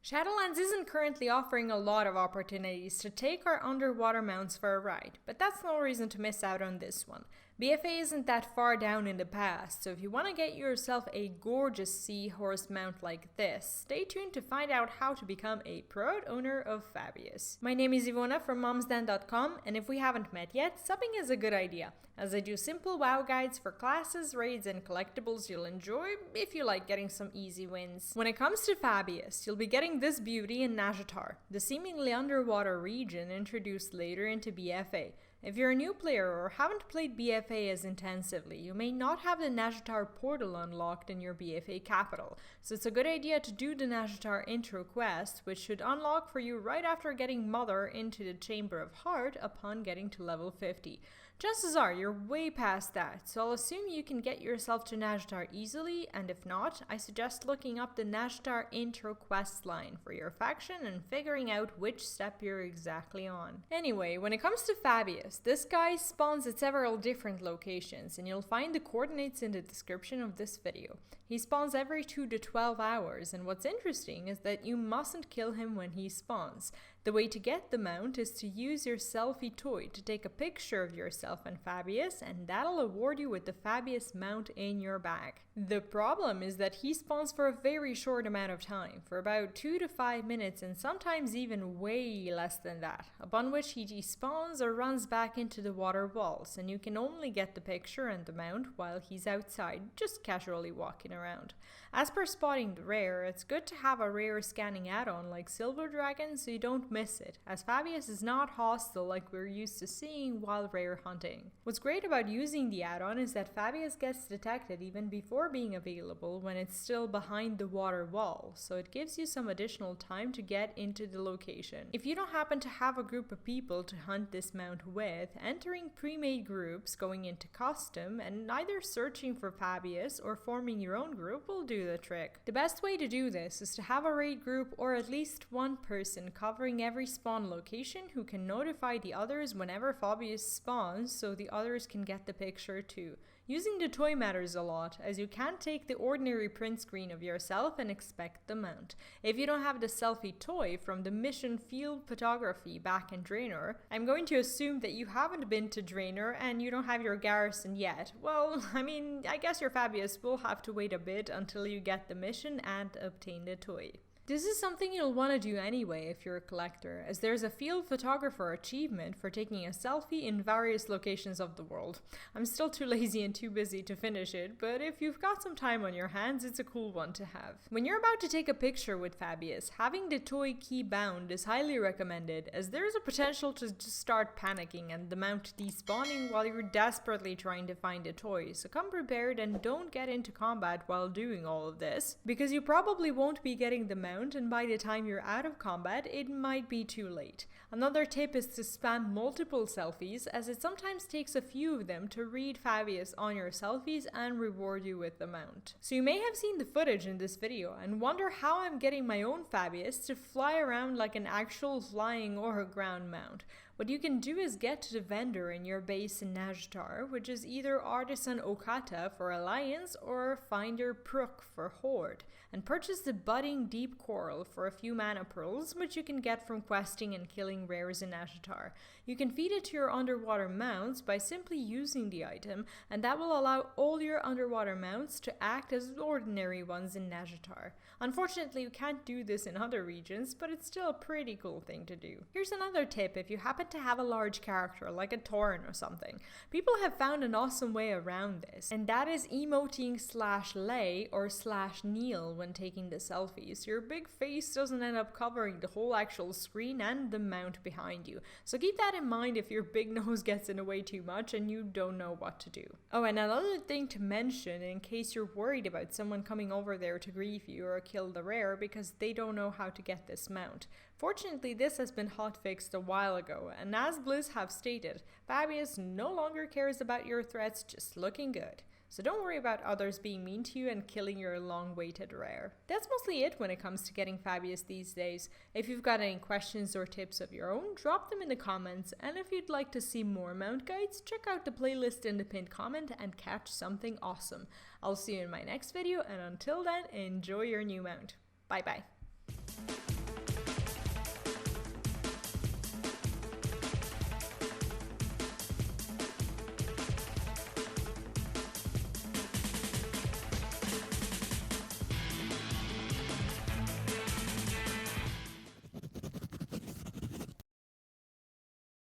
Shadowlands isn't currently offering a lot of opportunities to take our underwater mounts for a ride, but that's no reason to miss out on this one. BfA isn't that far down in the past, so if you want to get yourself a gorgeous seahorse mount like this, stay tuned to find out how to become a proud owner of Fabious. My name is Ivona from momsdan.com, and if we haven't met yet, subbing is a good idea, as I do simple WoW guides for classes, raids, and collectibles you'll enjoy if you like getting some easy wins. When it comes to Fabious, you'll be getting this beauty in Nazjatar, the seemingly underwater region introduced later into BfA. If you're a new player or haven't played BfA as intensively, you may not have the Nazjatar portal unlocked in your BfA capital, so it's a good idea to do the Nazjatar intro quest, which should unlock for you right after getting Mother into the Chamber of Heart upon getting to level 50. Chances are you're way past that, so I'll assume you can get yourself to Nazjatar easily, and if not, I suggest looking up the Nazjatar intro quest line for your faction and figuring out which step you're exactly on. Anyway, when it comes to Fabious, this guy spawns at several different locations, and you'll find the coordinates in the description of this video. He spawns every 2 to 12 hours, and what's interesting is that you mustn't kill him when he spawns. The way to get the mount is to use your selfie toy to take a picture of yourself and Fabious, and that'll award you with the Fabious mount in your bag. The problem is that he spawns for a very short amount of time, for about 2 to 5 minutes, and sometimes even way less than that, upon which he despawns or runs back into the water walls, and you can only get the picture and the mount while he's outside, just casually walking around. As per spotting the rare, it's good to have a rare scanning add-on like Silver Dragon so you don't miss it, as Fabious is not hostile like we're used to seeing while rare hunting. What's great about using the add-on is that Fabious gets detected even before being available when it's still behind the water wall, so it gives you some additional time to get into the location. If you don't happen to have a group of people to hunt this mount with, entering pre-made groups, going into custom, and either searching for Fabious or forming your own group will do the trick. The best way to do this is to have a raid group or at least one person covering every spawn location who can notify the others whenever Fabious spawns so the others can get the picture too. Using the toy matters a lot, as you can't take the ordinary print screen of yourself and expect the mount. If you don't have the selfie toy from the mission field photography back in Draenor, I'm going to assume that you haven't been to Draenor and you don't have your garrison yet. Well, I guess your Fabious will have to wait a bit until you get the mission and obtain the toy. This is something you'll want to do anyway if you're a collector, as there's a field photographer achievement for taking a selfie in various locations of the world. I'm still too lazy and too busy to finish it, but if you've got some time on your hands, it's a cool one to have. When you're about to take a picture with Fabious, having the toy key bound is highly recommended, as there's a potential to just start panicking and the mount despawning while you're desperately trying to find a toy, so come prepared and don't get into combat while doing all of this, because you probably won't be getting the mount, and by the time you're out of combat, it might be too late. Another tip is to spam multiple selfies, as it sometimes takes a few of them to read Fabious on your selfies and reward you with the mount. So you may have seen the footage in this video and wonder how I'm getting my own Fabious to fly around like an actual flying or ground mount. What you can do is get to the vendor in your base in Nazjatar, which is either Artisan Okata for Alliance or Finder Pruk for Horde, and purchase the Budding Deep Coral for a few mana pearls, which you can get from questing and killing rares in Nazjatar. You can feed it to your underwater mounts by simply using the item, and that will allow all your underwater mounts to act as ordinary ones in Nazjatar. Unfortunately, you can't do this in other regions, but it's still a pretty cool thing to do. Here's another tip if you happen to have a large character like a Tauren or something. People have found an awesome way around this, and that is emoting /lay or /kneel when taking the selfies. Your big face doesn't end up covering the whole actual screen and the mount behind you, so keep that in mind if your big nose gets in the way too much and you don't know what to do. Oh, and another thing to mention in case you're worried about someone coming over there to grief you or kill the rare because they don't know how to get this mount. Fortunately, this has been hotfixed a while ago, and as Blizz have stated, Fabious no longer cares about your threats just looking good. So don't worry about others being mean to you and killing your long-awaited rare. That's mostly it when it comes to getting Fabious these days. If you've got any questions or tips of your own, drop them in the comments, and if you'd like to see more mount guides, check out the playlist in the pinned comment and catch something awesome. I'll see you in my next video, and until then, enjoy your new mount. Bye bye.